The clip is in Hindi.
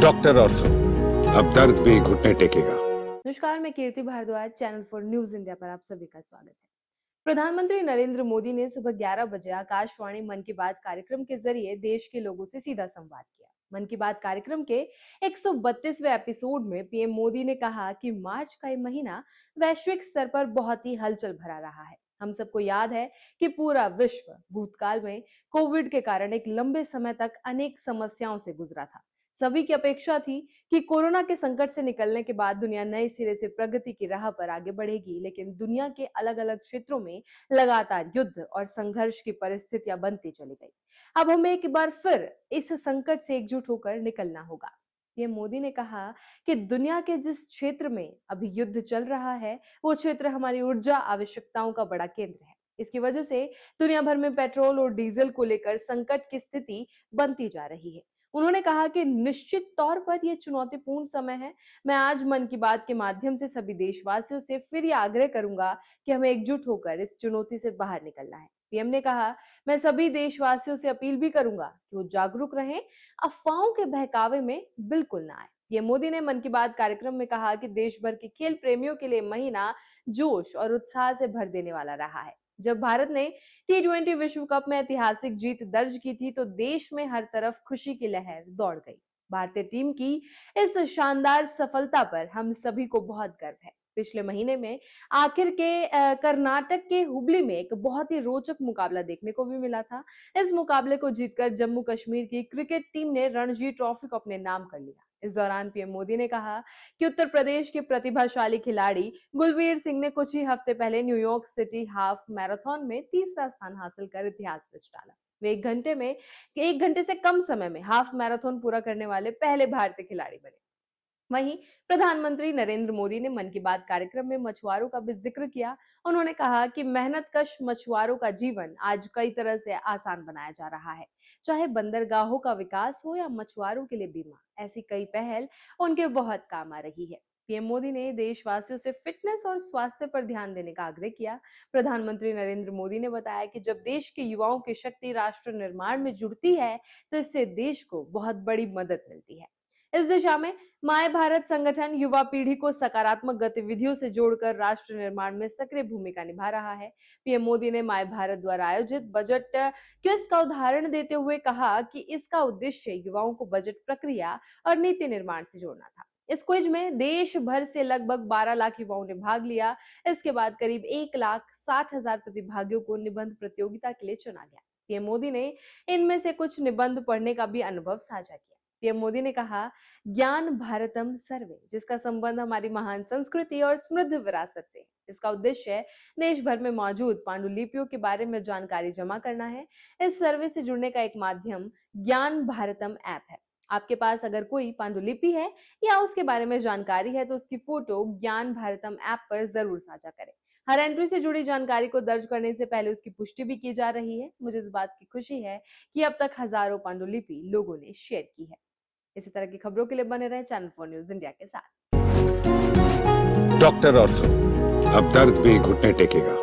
डॉक्टर ऑर्थो, अब दर्द भी घुटने टेकेगा। नमस्कार, मैं कीर्ति भारद्वाज, चैनल 4 न्यूज इंडिया पर आप सभी का स्वागत है। प्रधानमंत्री नरेंद्र मोदी ने सुबह 11 बजे आकाशवाणी मन की बात कार्यक्रम के जरिए देश के लोगों से सीधा संवाद किया। मन की बात कार्यक्रम के 132वें एपिसोड में पीएम मोदी ने कहा कि मार्च का ये महीना वैश्विक स्तर पर बहुत ही हलचल भरा रहा है। हम सबको याद है कि पूरा विश्व भूतकाल में कोविड के कारण एक लंबे समय तक अनेक समस्याओं से गुजरा था। सभी की अपेक्षा थी कि कोरोना के संकट से निकलने के बाद दुनिया नए सिरे से प्रगति की राह पर आगे बढ़ेगी, लेकिन दुनिया के अलग-अलग क्षेत्रों में लगातार युद्ध और संघर्ष की परिस्थितियां बनती चली गई। अब हमें एक बार फिर इस संकट से एकजुट होकर निकलना होगा। ये मोदी ने कहा कि दुनिया के जिस क्षेत्र में अभी युद्ध चल रहा है, वो क्षेत्र हमारी ऊर्जा आवश्यकताओं का बड़ा केंद्र है। इसकी वजह से दुनिया भर में पेट्रोल और डीजल को लेकर संकट की स्थिति बनती जा रही है। उन्होंने कहा कि निश्चित तौर पर यह चुनौतीपूर्ण समय है। मैं आज मन की बात के माध्यम से सभी देशवासियों से फिर ये आग्रह करूंगा कि हमें एकजुट होकर इस चुनौती से बाहर निकलना है। पीएम ने कहा, मैं सभी देशवासियों से अपील भी करूंगा कि वो जागरूक रहें, अफवाहों के बहकावे में बिल्कुल ना आए। ये मोदी ने मन की बात कार्यक्रम में कहा कि देश भर के खेल प्रेमियों के लिए महीना जोश और उत्साह से भर देने वाला रहा है। जब भारत ने T20 विश्व कप में ऐतिहासिक जीत दर्ज की थी तो देश में हर तरफ खुशी की लहर दौड़ गई। भारतीय टीम की इस शानदार सफलता पर हम सभी को बहुत गर्व है। पिछले महीने में आखिर के कर्नाटक के हुबली में एक बहुत ही रोचक मुकाबला देखने को भी मिला था। इस मुकाबले को जीतकर जम्मू कश्मीर की क्रिकेट टीम ने रणजी ट्रॉफी को अपने नाम कर लिया। इस दौरान पीएम मोदी ने कहा कि उत्तर प्रदेश के प्रतिभाशाली खिलाड़ी गुलवीर सिंह ने कुछ ही हफ्ते पहले न्यूयॉर्क सिटी हाफ मैराथन में तीसरा स्थान हासिल कर इतिहास रच डाला। वे एक घंटे से कम समय में हाफ मैराथन पूरा करने वाले पहले भारतीय खिलाड़ी बने। वहीं प्रधानमंत्री नरेंद्र मोदी ने मन की बात कार्यक्रम में मछुआरों का भी जिक्र किया। उन्होंने कहा कि मेहनतकश मछुआरों का जीवन आज कई तरह से आसान बनाया जा रहा है। चाहे बंदरगाहों का विकास हो या मछुआरों के लिए बीमा, ऐसी कई पहल उनके बहुत काम आ रही है। पीएम मोदी ने देशवासियों से फिटनेस और स्वास्थ्य पर ध्यान देने का आग्रह किया। प्रधानमंत्री नरेंद्र मोदी ने बताया कि जब देश के युवाओं की शक्ति राष्ट्र निर्माण में जुड़ती है तो इससे देश को बहुत बड़ी मदद मिलती है। इस दिशा में माय भारत संगठन युवा पीढ़ी को सकारात्मक गतिविधियों से जोड़कर राष्ट्र निर्माण में सक्रिय भूमिका निभा रहा है। पीएम मोदी ने माय भारत द्वारा आयोजित बजट क्विज का उदाहरण देते हुए कहा कि इसका उद्देश्य युवाओं को बजट प्रक्रिया और नीति निर्माण से जोड़ना था। इस क्विज में देश भर से लगभग 12 लाख युवाओं ने भाग लिया। इसके बाद करीब 1,60,000 प्रतिभागियों को निबंध प्रतियोगिता के लिए चुना गया। पीएम मोदी ने इनमें से कुछ निबंध पढ़ने का भी अनुभव साझा किया। पीएम मोदी ने कहा, ज्ञान भारतम सर्वे, जिसका संबंध हमारी महान संस्कृति और समृद्ध विरासत से है। इसका उद्देश्य देश भर में मौजूद पांडुलिपियों के बारे में जानकारी जमा करना है। इस सर्वे से जुड़ने का एक माध्यम ज्ञान भारतम ऐप है। आपके पास अगर कोई पांडुलिपि है या उसके बारे में जानकारी है तो उसकी फोटो ज्ञान भारतम ऐप पर जरूर साझा करें। हर एंट्री से जुड़ी जानकारी को दर्ज करने से पहले उसकी पुष्टि भी की जा रही है। मुझे इस बात की खुशी है कि अब तक हजारों पांडुलिपि लोगों ने शेयर की है। इसी तरह की खबरों के लिए बने रहे चैनल 4 न्यूज इंडिया के साथ। डॉक्टर ऑर्थो, अब दर्द भी घुटने टेकेगा।